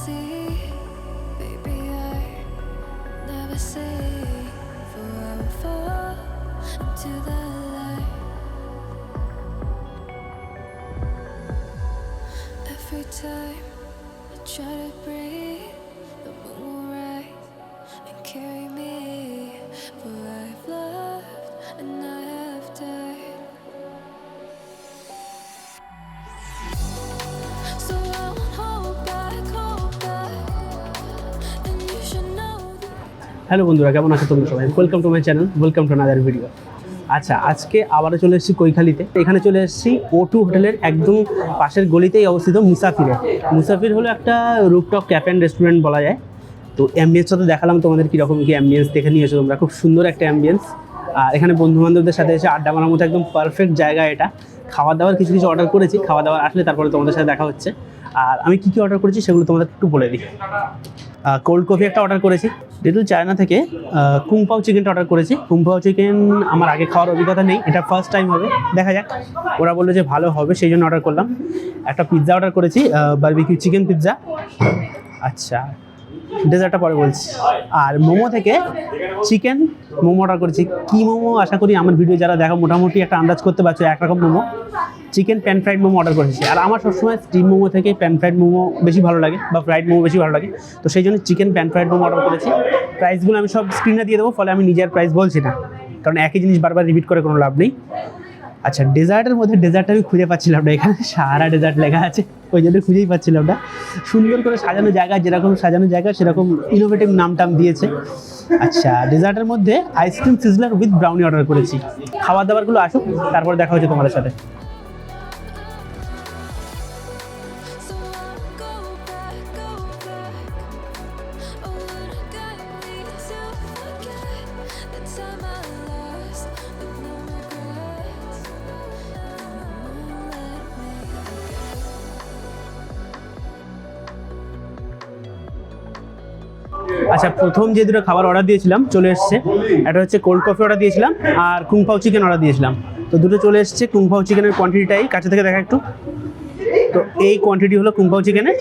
Every time I try to breathe, the moon will rise and carry me. For I've loved and I have died. So I won't hold back, and you should know that. Hello বন্ধুরা, কেমন আছো তোমরা সবাই? Welcome to my channel, welcome to another video. আচ্ছা, আজকে আবারও চলে এসেছি কৈখালিতে। এখানে চলে এসেছি O2 হোটেলের একদম পাশের গলিতেই অবস্থিত মুসাফিরে। মুসাফির হলো একটা রুফটপ ক্যাফে অ্যান্ড রেস্টুরেন্ট বলা যায়। তো অ্যাম্বিয়েন্সটা তো দেখালাম তোমাদের, কীরকম কী অ্যাম্বিয়েন্স দেখে নিয়েছো তোমরা। খুব সুন্দর একটা অ্যাম্বিয়েন্স, আর এখানে বন্ধুবান্ধবদের সাথে এসে আড্ডা মারার মতো একদম পারফেক্ট জায়গা এটা। খাওয়া দাওয়ার কিছু কিছু অর্ডার করেছি, খাওয়া দাওয়ার আসলে তারপরে তোমাদের সাথে দেখা হচ্ছে। আর আমি কী কী অর্ডার করেছি সেগুলো তোমাদের একটু বলে দিই। কোল্ড কফি একটা অর্ডার করেছি, লিটল চায়না থেকে কুংপাও চিকেনটা অর্ডার করেছি। কুংপাও চিকেন আমার আগে খাওয়ার অভিজ্ঞতা নেই, এটা ফার্স্ট টাইম হবে, দেখা যাক। ওরা বললো যে ভালো হবে, সেই জন্য অর্ডার করলাম। একটা পিৎজা অর্ডার করেছি, বারবিকিউ চিকেন পিৎজা। আচ্ছা, ডেজার্টটা পরে বলছি। আর মোমো থেকে চিকেন মোমো অর্ডার করেছি। কী মোমো আশা করি আমার ভিডিও যারা দেখো মোটামুটি একটা আন্দাজ করতে পারছো, একরকম momo. Chicken pan fried momo order করেছি। আর আমার সবসময় স্টিম মোমো থেকে প্যান ফ্রাইড মোমো বেশি ভালো লাগে, বা ফ্রাইড মোমো বেশি ভালো লাগে। তো সেই জন্য chicken pan fried momo order করেছি। প্রাইসগুলো আমি সব স্ক্রিনে দিয়ে দেবো, ফলে আমি নিজের প্রাইস বলছি না, কারণ একই জিনিস বারবার রিপিট করে কোনো লাভ নেই। আচ্ছা, ডেজার্টের মধ্যে ডেজার্টটা আমি খুঁজে পাচ্ছিলাম না, এখানে সারা ডেজার্ট লেখা আছে, ওই জন্য খুঁজেই পাচ্ছিলাম না। সুন্দর করে সাজানো জায়গা, যেরকম সাজানো জায়গা সেরকম ইনোভেটিভ নাম টাম দিয়েছে। আচ্ছা, ডেজার্টের মধ্যে ice cream sizzler with brownie order করেছি। খাবার দাবারগুলো আসুক, তারপর দেখা হচ্ছে তোমাদের সাথে। আচ্ছা, প্রথম যে দুটো খাবার অর্ডার দিয়েছিলাম চলে এসছে। একটা হচ্ছে কোল্ড কফি অর্ডার দিয়েছিলাম, আর কুংপাও চিকেন অর্ডার দিয়েছিলাম। তো দুটো চলে এসছে। কুংপাও চিকেনের কোয়ান্টিটিটাই কাছে থেকে দেখা একটু। তো এই কোয়ান্টিটি হলো কুংপাও চিকেনের।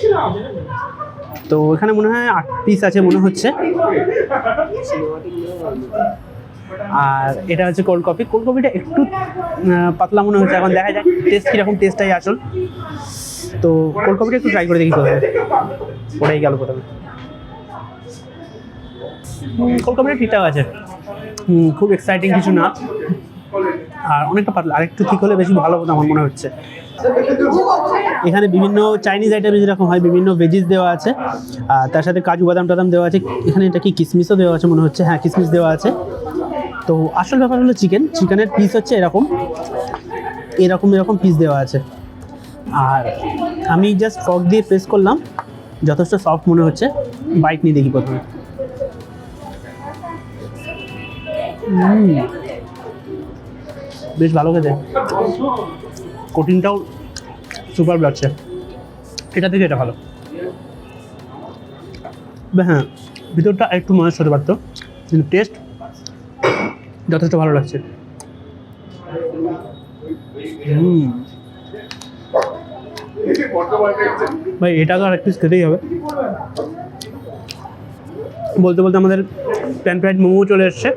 তো এখানে মনে হয় 8 পিস আছে মনে হচ্ছে। আর এটা হচ্ছে কোল্ড কফি। কোল্ড কফিটা একটু পাতলা মনে হচ্ছে, এখন দেখা যাক টেস্ট কীরকম, টেস্টটাই আসল। তো কোল্ড কফিটা একটু ট্রাই করে দেখি কোথায়। ওটাই গেল প্রথমে। কোল্ড কফিটা ঠিকঠাক আছে, খুব এক্সাইটিং কিছু না, আর অনেকটা পাতলা। আরেকটু ঠিক হলে বেশি ভালো হতো আমার মনে হচ্ছে। এখানে বিভিন্ন চাইনিজ আইটেম যেরকম হয়, বিভিন্ন ভেজিস দেওয়া আছে, আর তার সাথে কাজু বাদাম টাদাম দেওয়া আছে। এখানে এটা কি কিশমিশও দেওয়া আছে মনে হচ্ছে, হ্যাঁ কিশমিশ দেওয়া আছে। তো আসল ব্যাপার হলো চিকেনের পিস হচ্ছে এরকম পিস দেওয়া আছে। আর আমি জাস্ট ফর্ক দিয়ে প্রেস করলাম, যথেষ্ট সফট মনে হচ্ছে। বাইট নিয়ে দেখি প্রথমে। বেশ ভালো খেতে, কোটিংটাও সুপার লাগছে। এটা থেকে এটা ভালো, হ্যাঁ ভিতরটা একটু মনে হতে পারতো, কিন্তু টেস্ট যথেষ্ট ভালো লাগছে। ভাই এটা তো আর এক পিস খেতেই হবে। বলতে বলতে আমাদের প্যান ফ্রাইড মোমো চলে এসছে।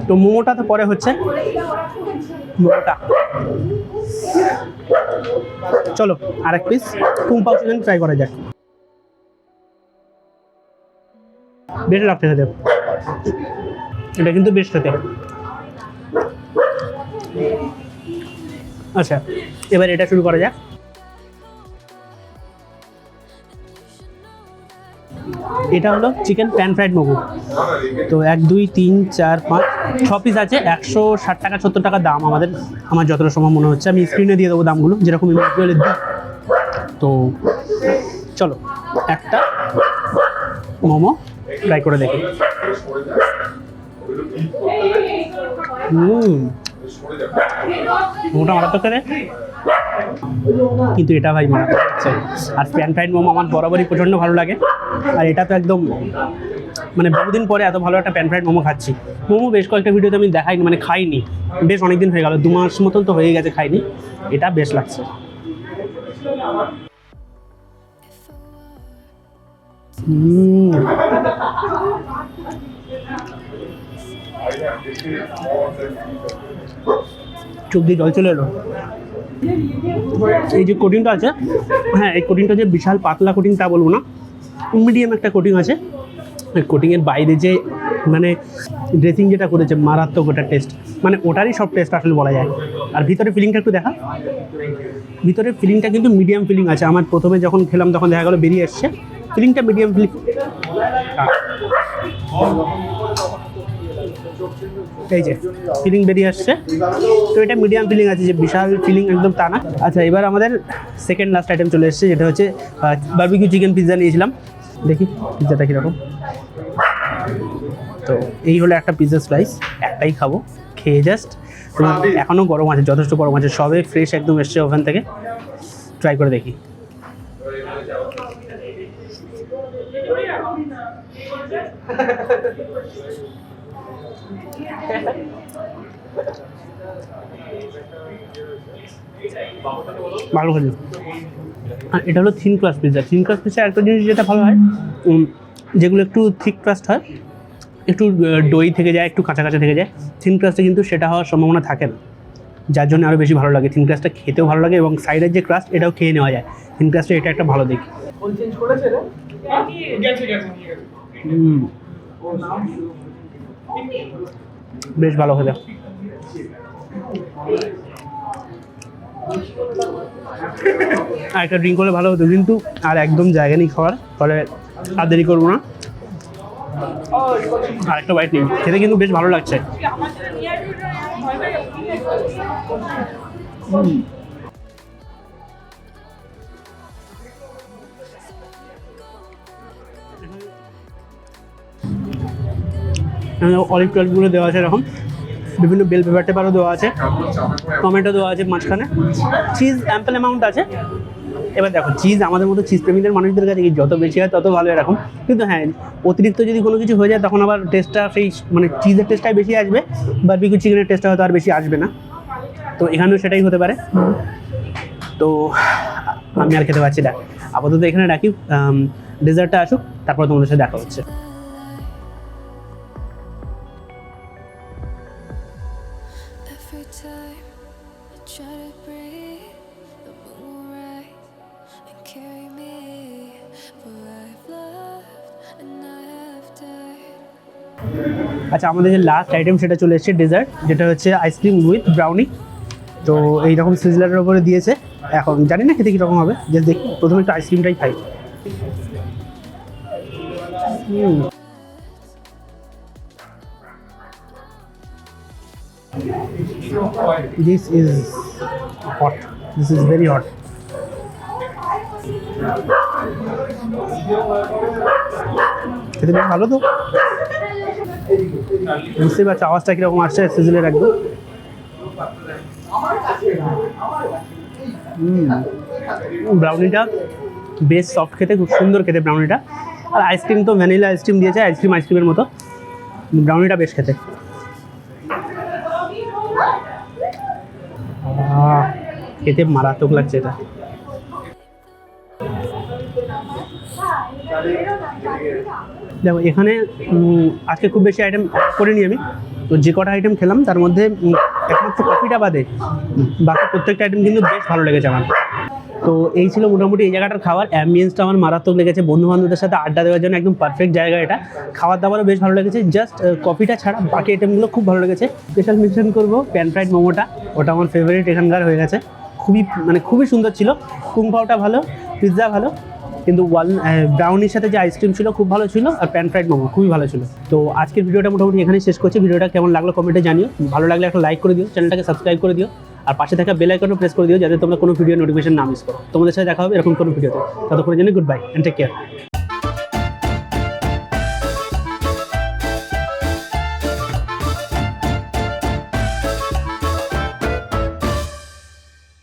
তো মোমোটা তো পরে হচ্ছে, মোমোটা চলো আর এক পিস কুংপাও চিকেন ট্রাই করা যাক। বেশ লাগছে খেতে, এটা কিন্তু বেশ খেতে। আচ্ছা, এবার এটা শুরু করা যাক। এটা হলো চিকেন প্যান ফ্রাইড মোমো। তো 1 2 3 4 5 6 পিস আছে, 160 টাকা 70 টাকা দাম আমার যতটা সময় মনে হচ্ছে। আমি স্ক্রিনে দিয়ে দেবো দামগুলো, যেরকম ইউজুয়ালি দিই। তো চলো একটা মোমো ট্রাই করে দেখি। মোমোটা মারাত্মক করে, কিন্তু এটা ভাই মারাত্মক। আর প্যান ফ্রাইড মোমো আমার বরাবরই প্রচণ্ড ভালো লাগে। আর এটা তো একদম মানে বহুদিন পরে এত ভালো একটা প্যান ফ্রাইড মোমো খাচ্ছি। মোমো বেশ কয়েকটা ভিডিওতে আমি দেখাইনি, মানে খাইনি, বেশ অনেকদিন হয়ে গেল, 2 মাস মতন তো হয়ে গেছে খাইনি। এটা বেশ লাগছে। চোখ দিয়ে জল চলে এলো। এই যে কোটিংটা আছে, হ্যাঁ এই কোটিংটা যে বিশাল পাতলা কোটিং তা বলবো না, মিডিয়াম একটা কোটিং আছে। ওই কোটিংয়ের বাইরে যে মানে ড্রেসিং যেটা করেছে মারাত্মক, ওটা টেস্ট, মানে ওটারই সব টেস্ট আসলে বলা যায়। আর ভিতরে ফিলিংটা একটু দেখা, ভিতরে ফিলিংটা কিন্তু মিডিয়াম ফিলিং আছে। আমার প্রথমে যখন খেলাম তখন দেখা গেলো বেরিয়ে এসছে, ফিলিংটা মিডিয়াম ফিলিং। এই যে ফিলিং বেরিয়ে আসছে, তো এটা মিডিয়াম ফিলিং আছে, যে বিশাল ফিলিং একদম তা না। আচ্ছা, এবার আমাদের সেকেন্ড লাস্ট আইটেম চলে এসেছে, যেটা হচ্ছে বারবিকিউ চিকেন পিৎজা নিয়েছিলাম। দেখি পিৎজাটা কীরকম। তো এই হলো একটা পিৎজা স্লাইস, একটাই খাবো, খেয়ে জাস্ট, এখনও গরম আছে, যথেষ্ট গরম আছে, সবে ফ্রেশ একদম এসছে ওভেন থেকে। ট্রাই করে দেখি। ভালো খেলি। আর এটা হলো thin crust pizza. Thin crust pizza একটা জিনিস যেটা ভালো হয়, যেগুলো একটু থিক ক্রাস্ট হয়, একটু দই থেকে যায়, একটু কাঁচা কাঁচা থেকে যায়, থিন ক্রাস্টে কিন্তু সেটা হওয়ার সম্ভাবনা থাকে না, যার জন্য আরও বেশি ভালো লাগে। থিন ক্রাস্টটা খেতেও ভালো লাগে, এবং সাইডের যে ক্রাস্ট এটাও খেয়ে নেওয়া যায়। থিন ক্রাস্টে এটা একটা ভালো দিক। বেশ ভালো খেলে। আর একটা ড্রিঙ্ক হলে ভালো হতো, কিন্তু আর একদম জায়গা নেই খাওয়ার, ফলে আর দেরি করবো না, আর একটা বাইট নেই। খেতে কিন্তু বেশ ভালো লাগছে। অলিভ টলিভগুলো দেওয়া আছে, এরকম বিভিন্ন বেল পেপার টেপারও দেওয়া আছে, টমেটো দেওয়া আছে মাঝখানে, চিজ অ্যাম্পল অ্যামাউন্ট আছে। এবার দেখো, চিজ আমাদের মতো চিজ প্রেমীদের মানুষদের কাছে যত বেশি হয় তত ভালো এরকম, কিন্তু হ্যাঁ অতিরিক্ত যদি কোনো কিছু হয়ে যায় তখন আবার টেস্টটা সেই মানে চিজের টেস্টটাই বেশি আসবে, বারবিকিউ চিকেনের টেস্টটা হয়তো আর বেশি আসবে না। তো এখানেও সেটাই হতে পারে। তো আমি আর খেতে পারছি না, আপাতত এখানে রাখি, ডেজার্টটা আসুক, তারপর তোমাদের সাথে দেখা হচ্ছে। Every time I try to breathe, the moon will rise and carry me. For I've loved and I have died. আচ্ছা, আমাদের যে লাস্ট আইটেম সেটা চলে এসেছে ডেজার্ট, যেটা হচ্ছে আইসক্রিম উইথ ব্রাউনি। তো এইরকম সিজলারের ওপরে দিয়েছে, এখন জানি না খেতে কীরকম হবে, যে দেখি প্রথমে একটু আইসক্রিমটাই খাই। This is hot. This is very hot. খেতে বেশ ভালো তো, বুঝতেই পারছি আওয়াজটা কীরকম আসছে সিজলের একদম। ব্রাউনিটা বেশ সফট খেতে, খুব সুন্দর খেতে ব্রাউনিটা। আর আইসক্রিম তো ভ্যানিলা আইসক্রিম দিয়েছে, আইসক্রিমের মতো। ব্রাউনিটা বেশ খেতে, খেতে মারাত্মক লাগছে এটা। দেখো এখানে আজকে খুব বেশি আইটেম করিনি আমি, তো যে কটা আইটেম খেলাম তার মধ্যে একমাত্র কফিটা বাদে বাকি প্রত্যেকটা আইটেম কিন্তু বেশ ভালো লেগেছে আমার। তো এই ছিল মোটামুটি এই জায়গাটার খাবার। অ্যাম্বিয়েন্সটা আমার মারাত্মক লেগেছে, বন্ধু বান্ধবদের সাথে আড্ডা দেওয়ার জন্য একদম পারফেক্ট জায়গা এটা। খাবার দাবারও বেশ ভালো লেগেছে, জাস্ট কফিটা ছাড়া বাকি আইটেমগুলো খুব ভালো লেগেছে। স্পেশাল মেনশন করবো প্যান ফ্রাইড মোমোটা, ওটা আমার ফেভারিট এখানকার হয়ে গেছে। খুবই সুন্দর ছিল। কুংপাওটা ভালো, পিৎজা ভালো, কিন্তু ব্রাউনির সাথে যে আইসক্রিম ছিল খুব ভালো ছিল, আর প্যান ফ্রাইড মোমো খুবই ভালো ছিল। তো আজকের ভিডিওটা মোটামুটি এখানেই শেষ করছি। ভিডিওটা কেমন লাগলো কমেন্টে জানিও, ভালো লাগলে একটা লাইক করে দিও, চ্যানেলটাকে সাবস্ক্রাইব করে দিও, আর পাশে থাকা বেল আইকনও প্রেস করে দিও, যাতে তোমরা কোনো ভিডিও নোটিফিকেশন না মিস করো। তোমাদের সাথে দেখা হবে এরকম কোনো ভিডিওতে। ততক্ষণের জন্য good bye and take care.